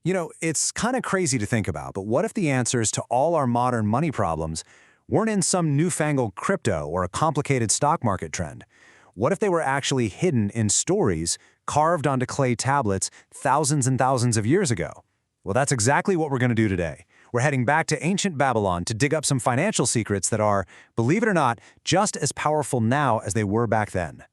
It's kind of crazy to think about, but what if the answers to all our modern money problems weren't in some newfangled crypto or a complicated stock market trend? What if they were actually hidden in stories carved onto clay tablets thousands and thousands of years ago? Well, that's exactly what we're going to do today. We're heading back to ancient Babylon to dig up some financial secrets that are, believe it or not, just as powerful now as they were back then.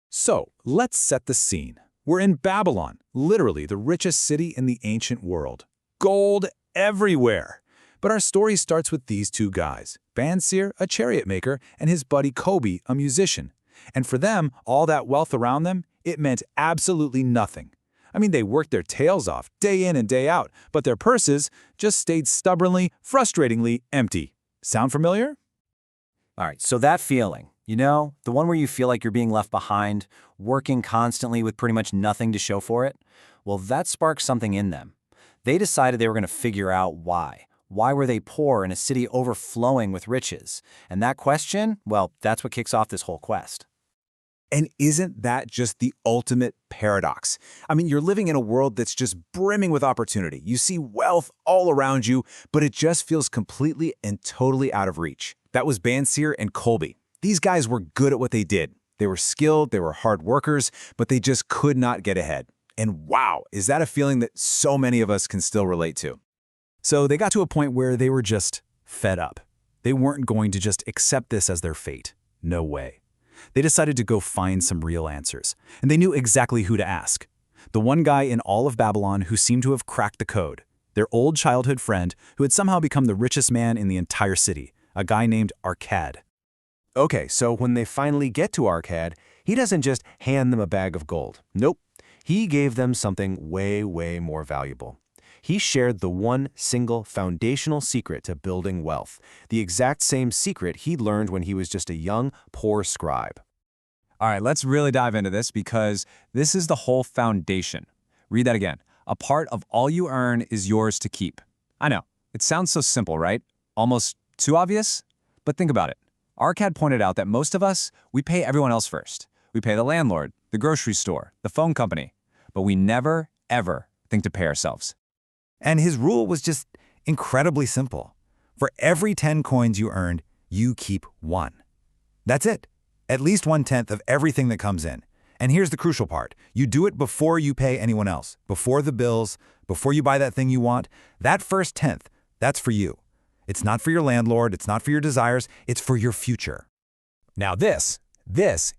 So, let's set the scene. We're in Babylon, literally the richest city in the ancient world. Gold everywhere. But our story starts with these two guys, Bansir, a chariot maker, and his buddy Kobe, a musician. And for them, all that wealth around them, it meant absolutely nothing. I mean, they worked their tails off day in and day out, but their purses just stayed stubbornly, frustratingly empty. Sound familiar? All right, so that feeling, the one where you feel like you're being left behind, working constantly with pretty much nothing to show for it, well, that sparked something in them. They decided they were going to figure out why. Why were they poor in a city overflowing with riches? And that question, well, that's what kicks off this whole quest. And isn't that just the ultimate paradox? I mean, you're living in a world that's just brimming with opportunity. You see wealth all around you, but it just feels completely and totally out of reach. That was Bansir and Colby. These guys were good at what they did. They were skilled, they were hard workers, but they just could not get ahead. And wow, is that a feeling that so many of us can still relate to? So they got to a point where they were just fed up. They weren't going to just accept this as their fate. No way. They decided to go find some real answers, and they knew exactly who to ask. The one guy in all of Babylon who seemed to have cracked the code, their old childhood friend who had somehow become the richest man in the entire city, a guy named Arcad. Okay, so when they finally get to Arcad, he doesn't just hand them a bag of gold. Nope. He gave them something way, way more valuable. He shared the one single foundational secret to building wealth, the exact same secret he learned when he was just a young, poor scribe. All right, let's really dive into this because this is the whole foundation. Read that again. A part of all you earn is yours to keep. I know, it sounds so simple, right? Almost too obvious? But think about it. Arcad pointed out that most of us, we pay everyone else first. We pay the landlord, the grocery store, the phone company, but we never, ever think to pay ourselves. And his rule was just incredibly simple. For every 10 coins you earned, you keep 1. That's it. At least 1/10 of everything that comes in. And here's the crucial part. You do it before you pay anyone else, before the bills, before you buy that thing you want. That first 10th, that's for you. It's not for your landlord, it's not for your desires, it's for your future. Now this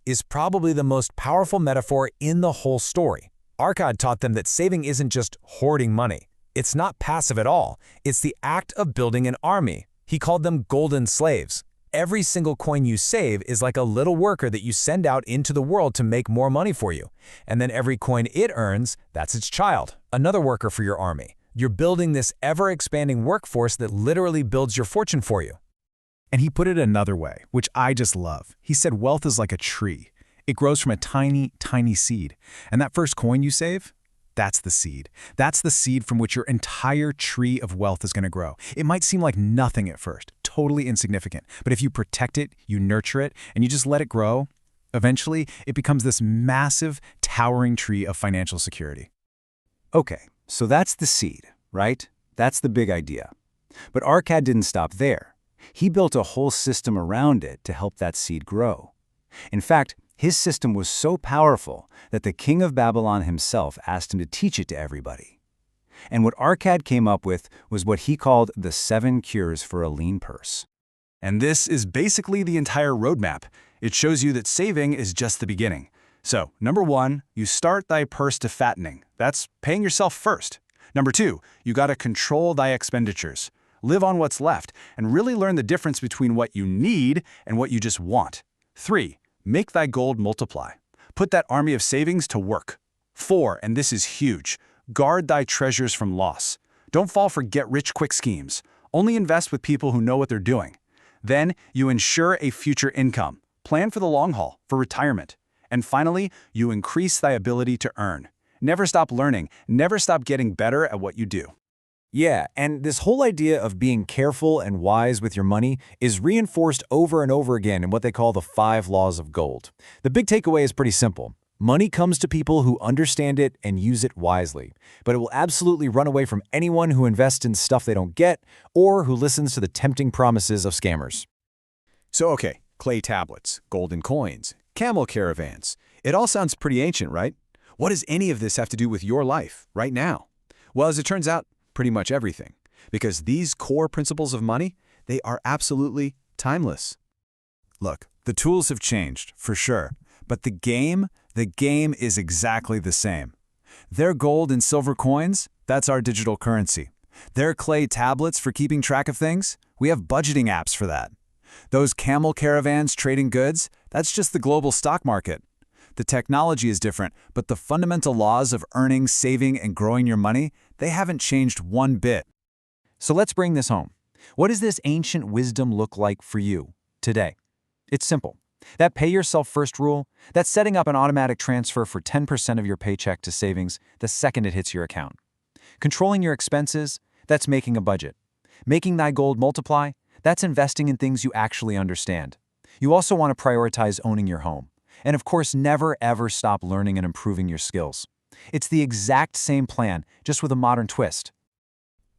is probably the most powerful metaphor in the whole story. Arcad taught them that saving isn't just hoarding money. It's not passive at all. It's the act of building an army. He called them golden slaves. Every single coin you save is like a little worker that you send out into the world to make more money for you. And then every coin it earns, that's its child, another worker for your army. You're building this ever-expanding workforce that literally builds your fortune for you. And he put it another way, which I just love. He said wealth is like a tree. It grows from a tiny, tiny seed. And that first coin you save, that's the seed. That's the seed from which your entire tree of wealth is going to grow. It might seem like nothing at first, totally insignificant. But if you protect it, you nurture it, and you just let it grow, eventually it becomes this massive, towering tree of financial security. Okay, so that's the seed, right? That's the big idea. But Arcad didn't stop there. He built a whole system around it to help that seed grow. In fact, his system was so powerful that the king of Babylon himself asked him to teach it to everybody. And what Arcad came up with was what he called the 7 cures for a lean purse. And this is basically the entire roadmap. It shows you that saving is just the beginning. So, number 1, you start thy purse to fattening. That's paying yourself first. Number 2, you gotta control thy expenditures. Live on what's left and really learn the difference between what you need and what you just want. 3, make thy gold multiply. Put that army of savings to work. 4, and this is huge, guard thy treasures from loss. Don't fall for get-rich-quick schemes. Only invest with people who know what they're doing. Then, you ensure a future income. Plan for the long haul, for retirement. And finally, you increase thy ability to earn. Never stop learning. Never stop getting better at what you do. Yeah, and this whole idea of being careful and wise with your money is reinforced over and over again in what they call the 5 laws of gold. The big takeaway is pretty simple. Money comes to people who understand it and use it wisely, but it will absolutely run away from anyone who invests in stuff they don't get or who listens to the tempting promises of scammers. So okay, clay tablets, golden coins, camel caravans. It all sounds pretty ancient, right? What does any of this have to do with your life, right now? Well, as it turns out, pretty much everything. Because these core principles of money, they are absolutely timeless. Look, the tools have changed, for sure, but the game is exactly the same. Their gold and silver coins, that's our digital currency. Their clay tablets for keeping track of things, we have budgeting apps for that. Those camel caravans trading goods, that's just the global stock market. The technology is different, but the fundamental laws of earning, saving, and growing your money, they haven't changed one bit. So let's bring this home. What does this ancient wisdom look like for you today? It's simple. That pay yourself first rule, that's setting up an automatic transfer for 10% of your paycheck to savings the second it hits your account. Controlling your expenses, that's making a budget. Making thy gold multiply, that's investing in things you actually understand. You also want to prioritize owning your home. And of course, never ever stop learning and improving your skills. It's the exact same plan, just with a modern twist.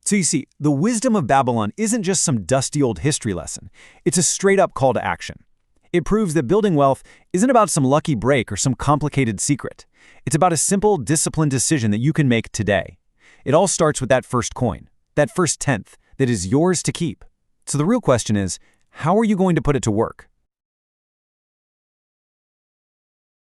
So you see, the wisdom of Babylon isn't just some dusty old history lesson. It's a straight-up call to action. It proves that building wealth isn't about some lucky break or some complicated secret. It's about a simple, disciplined decision that you can make today. It all starts with that first coin, that first tenth, that is yours to keep. So the real question is, how are you going to put it to work?